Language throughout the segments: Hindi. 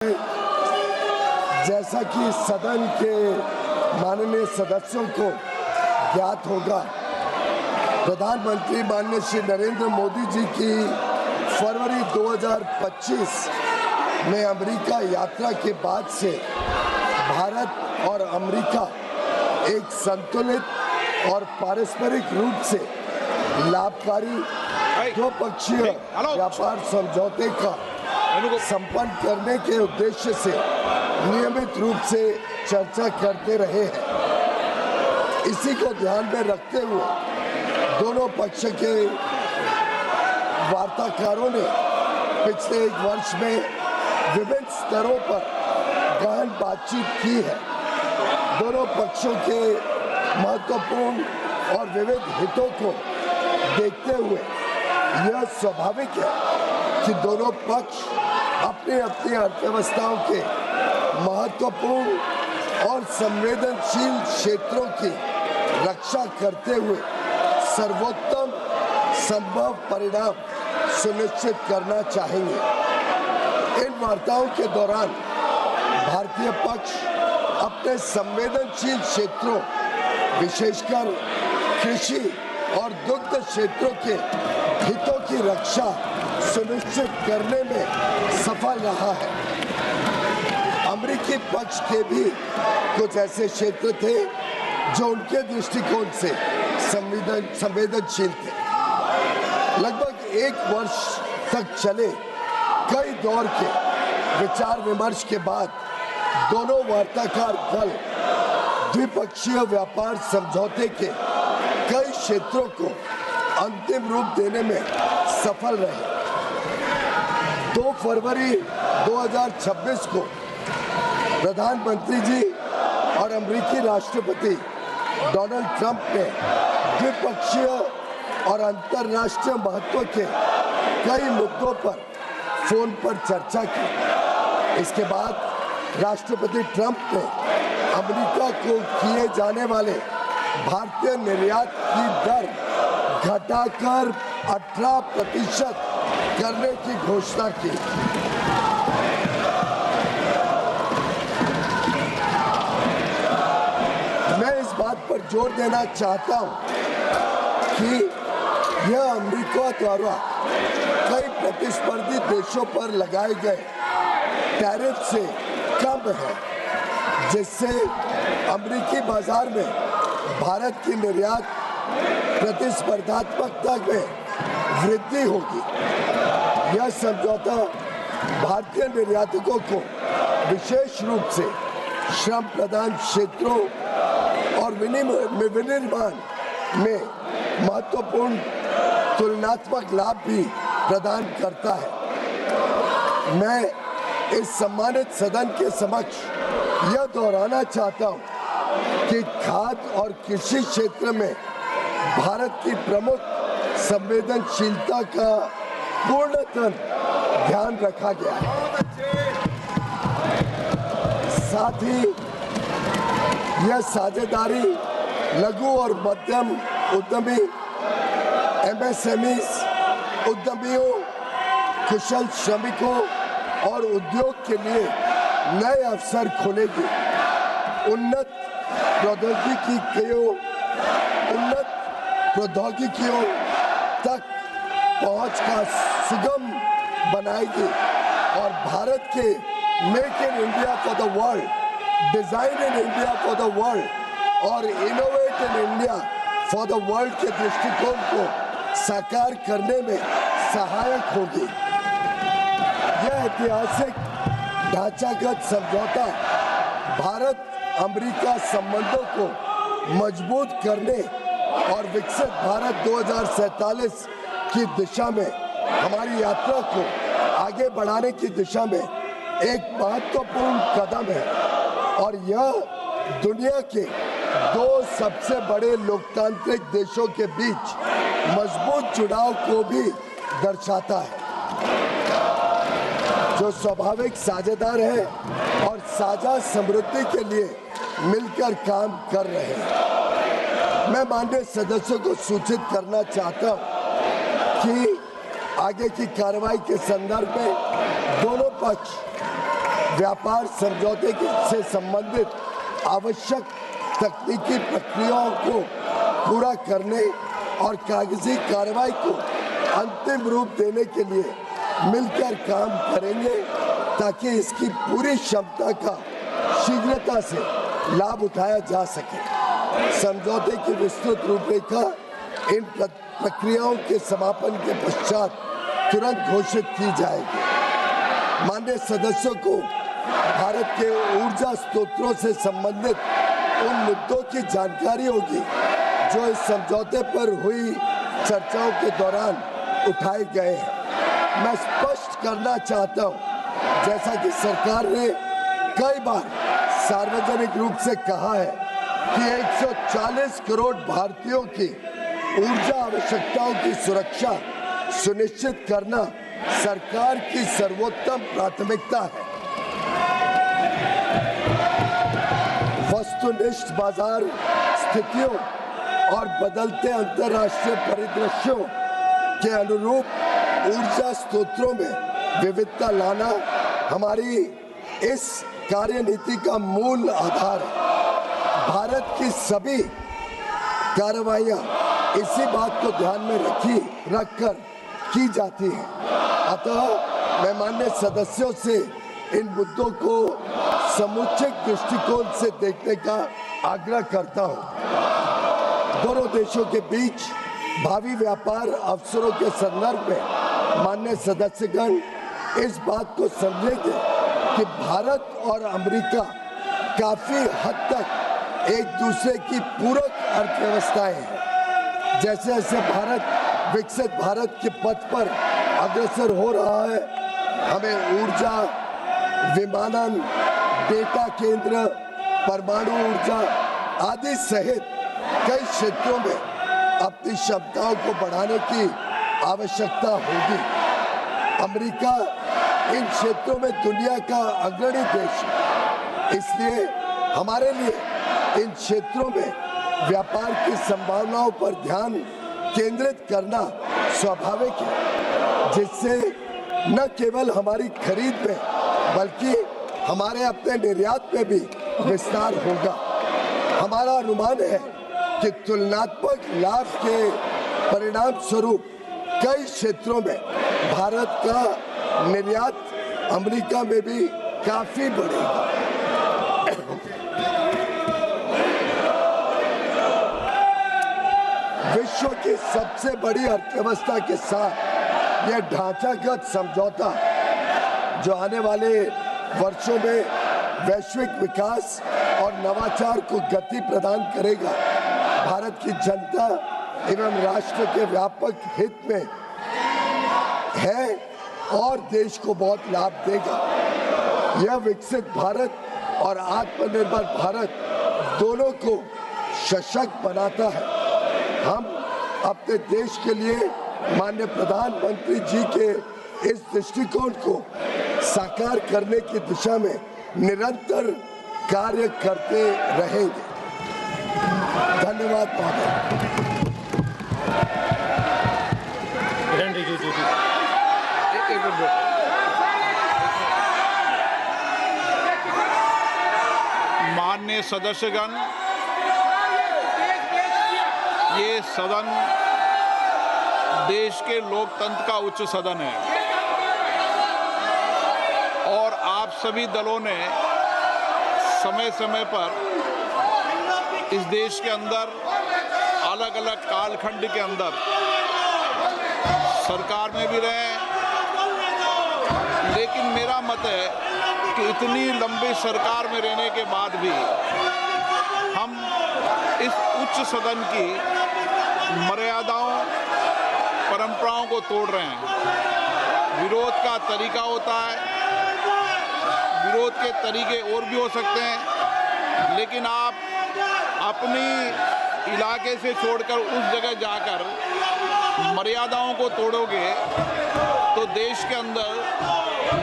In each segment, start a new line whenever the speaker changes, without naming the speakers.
जैसा कि सदन के माननीय सदस्यों को ज्ञात होगा, प्रधानमंत्री माननीय श्री नरेंद्र मोदी जी की फरवरी 2025 में अमेरिका यात्रा के बाद से भारत और अमेरिका एक संतुलित और पारस्परिक रूप से लाभकारी द्विपक्षीय व्यापार समझौते का संपन्न करने के उद्देश्य से नियमित रूप से चर्चा करते रहे हैं। इसी को ध्यान में रखते हुए दोनों पक्ष के वार्ताकारों ने पिछले एक वर्ष में विभिन्न स्तरों पर गहन बातचीत की है। दोनों पक्षों के महत्वपूर्ण और विविध हितों को देखते हुए यह स्वाभाविक है कि दोनों पक्ष अपनी अपनी अर्थव्यवस्थाओं के महत्वपूर्ण और संवेदनशील क्षेत्रों की रक्षा करते हुए सर्वोत्तम संभव परिणाम सुनिश्चित करना चाहेंगे। इन वार्ताओं के दौरान भारतीय पक्ष अपने संवेदनशील क्षेत्रों, विशेषकर कृषि और दुग्ध क्षेत्रों के हितों की रक्षा सुनिश्चित करने में सफल रहा है। अमेरिकी पक्ष के भी कुछ ऐसे क्षेत्र थे जो उनके दृष्टिकोण से संवेदनशील थे। लगभग एक वर्ष तक चले कई दौर के विचार विमर्श के बाद दोनों वार्ताकार दल द्विपक्षीय व्यापार समझौते के कई क्षेत्रों को अंतिम रूप देने में सफल रहे। 2 फरवरी 2026 को प्रधानमंत्री जी और अमेरिकी राष्ट्रपति डोनाल्ड ट्रंप ने द्विपक्षीय और अंतर्राष्ट्रीय महत्व के कई मुद्दों पर फोन पर चर्चा की। इसके बाद राष्ट्रपति ट्रंप ने अमेरिका को किए जाने वाले भारतीय निर्यात की दर घटाकर 18% करने की घोषणा की। मैं इस बात पर जोर देना चाहता हूं कि यह अमेरिका द्वारा कई प्रतिस्पर्धी देशों पर लगाए गए टैरिफ से कम है, जिससे अमेरिकी बाजार में भारत की निर्यात प्रतिस्पर्धात्मकता में वृद्धि होगी। यह समझौता भारतीय निर्यातकों को विशेष रूप से श्रम प्रधान क्षेत्रों और विनिर्माण में महत्वपूर्ण तुलनात्मक लाभ भी प्रदान करता है। मैं इस सम्मानित सदन के समक्ष यह दोहराना चाहता हूं कि खाद्य और कृषि क्षेत्र में भारत की प्रमुख संवेदनशीलता का पूर्णतः ध्यान रखा गया है। साथ ही यह साझेदारी लघु और मध्यम उद्यमी, MSMEs, उद्यमियों, कुशल श्रमिकों और उद्योग के लिए नए अवसर खोलेगी। उन्नत प्रौद्योगिकियों तक पहुंच का सुगम बनाएगी और भारत के make in India for the world, design in India for the world और innovate in India for the world के दृष्टिकोण को साकार करने में सहायक होगी। यह ऐतिहासिक ढांचागत समझौता भारत अमेरिका संबंधों को मजबूत करने और विकसित भारत 2047 की दिशा में हमारी यात्रा को आगे बढ़ाने की दिशा में एक महत्वपूर्ण कदम है और यह दुनिया के 2 सबसे बड़े लोकतांत्रिक देशों के बीच मजबूत जुड़ाव को भी दर्शाता है, जो स्वाभाविक साझेदार है और साझा समृद्धि के लिए मिलकर काम कर रहे हैं। मैं माननीय सदस्यों को सूचित करना चाहता हूं कि आगे की कार्रवाई के संदर्भ में दोनों पक्ष व्यापार समझौते से संबंधित आवश्यक तकनीकी प्रक्रियाओं को पूरा करने और कागजी कार्रवाई को अंतिम रूप देने के लिए मिलकर काम करेंगे ताकि इसकी पूरी क्षमता का शीघ्रता से लाभ उठाया जा सके। समझौते की विस्तृत रूपरेखा इन प्रक्रियाओं के समापन के पश्चात तुरंत घोषित की जाएगी। माननीय सदस्यों को भारत के ऊर्जा स्रोतों से संबंधित उन मुद्दों की जानकारी होगी जो इस समझौते पर हुई चर्चाओं के दौरान उठाए गए हैं। मैं स्पष्ट करना चाहता हूं, जैसा कि सरकार ने कई बार सार्वजनिक रूप से कहा है कि 140 करोड़ भारतीयों की ऊर्जा आवश्यकताओं की सुरक्षा सुनिश्चित करना सरकार की सर्वोत्तम प्राथमिकता है। वस्तुनिष्ठ बाजार स्थितियों और बदलते अंतर्राष्ट्रीय परिदृश्यों के अनुरूप ऊर्जा स्रोतों में विविधता लाना हमारी इस कार्यनीति का मूल आधार है। भारत की सभी कार्रवाइयां इसी बात को ध्यान में रखकर की जाती हैं। अतः मैं माननीय सदस्यों से इन मुद्दों को समुचित दृष्टिकोण से देखने का आग्रह करता हूं। दोनों देशों के बीच भावी व्यापार अवसरों के संदर्भ में माननीय सदस्यगण इस बात को समझेंगे कि भारत और अमेरिका काफी हद तक एक दूसरे की पूरक अर्थव्यवस्थाएं हैं। जैसे जैसे भारत विकसित भारत के पथ पर अग्रसर हो रहा है, हमें ऊर्जा, विमानन, डेटा केंद्र, परमाणु ऊर्जा आदि सहित कई क्षेत्रों में अपनी क्षमताओं को बढ़ाने की आवश्यकता होगी। अमेरिका इन क्षेत्रों में दुनिया का अग्रणी देश है, इसलिए हमारे लिए इन क्षेत्रों में व्यापार की संभावनाओं पर ध्यान केंद्रित करना स्वाभाविक है, जिससे न केवल हमारी खरीद में बल्कि हमारे अपने निर्यात में भी विस्तार होगा। हमारा अनुमान है कि तुलनात्मक लाभ के परिणाम स्वरूप कई क्षेत्रों में भारत का निर्यात अमेरिका में भी काफी बढ़ेगा। विश्व की सबसे बड़ी अर्थव्यवस्था के साथ यह ढांचागत समझौता जो आने वाले वर्षों में वैश्विक विकास और नवाचार को गति प्रदान करेगा, भारत की जनता एवं राष्ट्र के व्यापक हित में है और देश को बहुत लाभ देगा। यह विकसित भारत और आत्मनिर्भर भारत दोनों को सशक्त बनाता है। हम अपने देश के लिए माननीय प्रधानमंत्री जी के इस दृष्टिकोण को साकार करने की दिशा में निरंतर कार्य करते रहेंगे। धन्यवाद महोदय।
माननीय सदस्यगण, ये सदन देश के लोकतंत्र का उच्च सदन है और आप सभी दलों ने समय समय पर इस देश के अंदर अलग अलग कालखंड के अंदर सरकार में भी रहे, लेकिन मेरा मत है कि इतनी लंबी सरकार में रहने के बाद भी हम इस उच्च सदन की मर्यादाओं, परंपराओं को तोड़ रहे हैं। विरोध का तरीका होता है, विरोध के तरीके और भी हो सकते हैं, लेकिन आप अपनी इलाके से छोड़कर उस जगह जाकर मर्यादाओं को तोड़ोगे तो देश के अंदर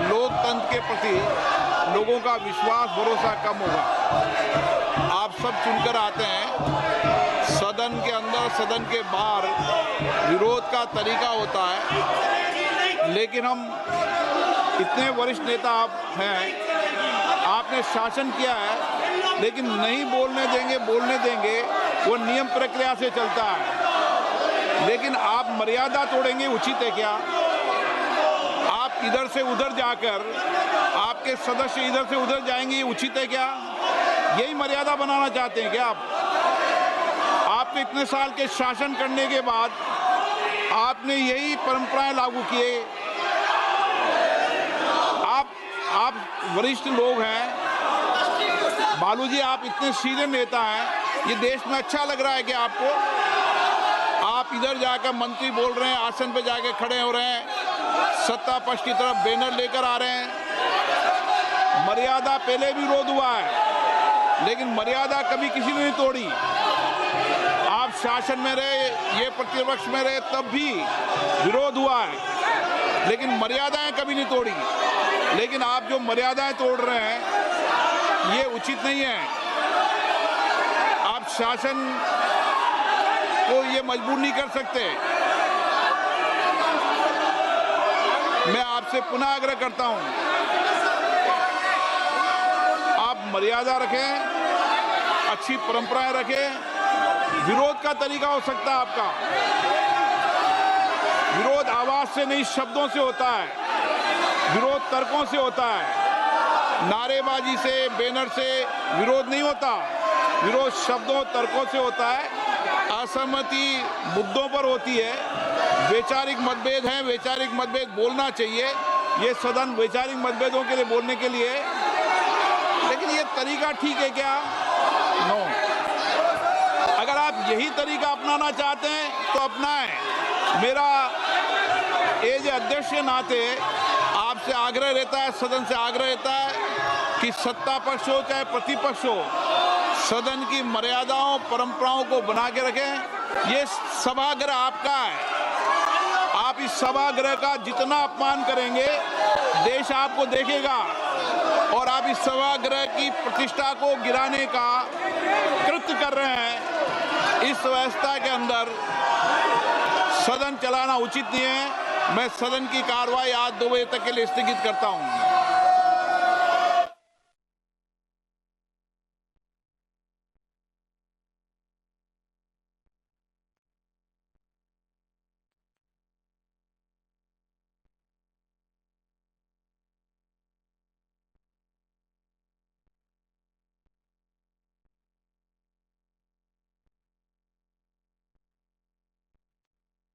लोकतंत्र के प्रति लोगों का विश्वास, भरोसा कम होगा। आप सब चुनकर आते हैं, सदन के अंदर, सदन के बाहर विरोध का तरीका होता है, लेकिन हम इतने वरिष्ठ नेता आप हैं आपने शासन किया है, लेकिन नहीं बोलने देंगे वो नियम प्रक्रिया से चलता है। लेकिन आप मर्यादा तोड़ेंगे, उचित है क्या? आप इधर से उधर जाकर आपके सदस्य इधर से उधर जाएंगे, ये उचित है क्या? यही मर्यादा बनाना चाहते हैं क्या आप? आपने इतने साल के शासन करने के बाद आपने यही परंपराएं लागू किए। आप वरिष्ठ लोग हैं, बालू जी, आप इतने सीनियर नेता हैं, ये देश में अच्छा लग रहा है कि आपको? आप इधर जाकर मंत्री बोल रहे हैं, आसन पे जाके खड़े हो रहे हैं, सत्ता पक्ष की तरफ बैनर लेकर आ रहे हैं। मर्यादा पहले भी विरोध हुआ है, लेकिन मर्यादा कभी किसी ने नहीं तोड़ी। आप शासन में रहे, ये प्रतिपक्ष में रहे, तब भी विरोध हुआ है, लेकिन मर्यादाएं कभी नहीं तोड़ी। लेकिन आप जो मर्यादाएं तोड़ रहे हैं, ये उचित नहीं है। आप शासन को ये मजबूर नहीं कर सकते। मैं आपसे पुनः आग्रह करता हूं, आप मर्यादा रखें, अच्छी परंपराएं रखें। विरोध का तरीका हो सकता है आपका, विरोध आवाज से नहीं, शब्दों से होता है। विरोध तर्कों से होता है, नारेबाजी से, बैनर से विरोध नहीं होता। विरोध शब्दों, तर्कों से होता है, असहमति मुद्दों पर होती है। वैचारिक मतभेद हैं, वैचारिक मतभेद बोलना चाहिए, ये सदन वैचारिक मतभेदों के लिए बोलने के लिए। लेकिन ये तरीका ठीक है क्या? नो। अगर आप यही तरीका अपनाना चाहते हैं तो अपनाएं। मेरा एज अध्यक्ष के नाते आपसे आग्रह रहता है, सदन से आग्रह रहता है कि सत्ता पक्ष हो चाहे प्रतिपक्ष हो, सदन की मर्यादाओं, परंपराओं को बना के रखें। ये सभागृह आपका है, आप इस सभागृह का जितना अपमान करेंगे, देश आपको देखेगा। और आप इस सभागृह की प्रतिष्ठा को गिराने का कृत्य कर रहे हैं। इस व्यवस्था के अंदर सदन चलाना उचित नहीं है। मैं सदन की कार्रवाई आज 2 बजे तक के लिए स्थगित करता हूं।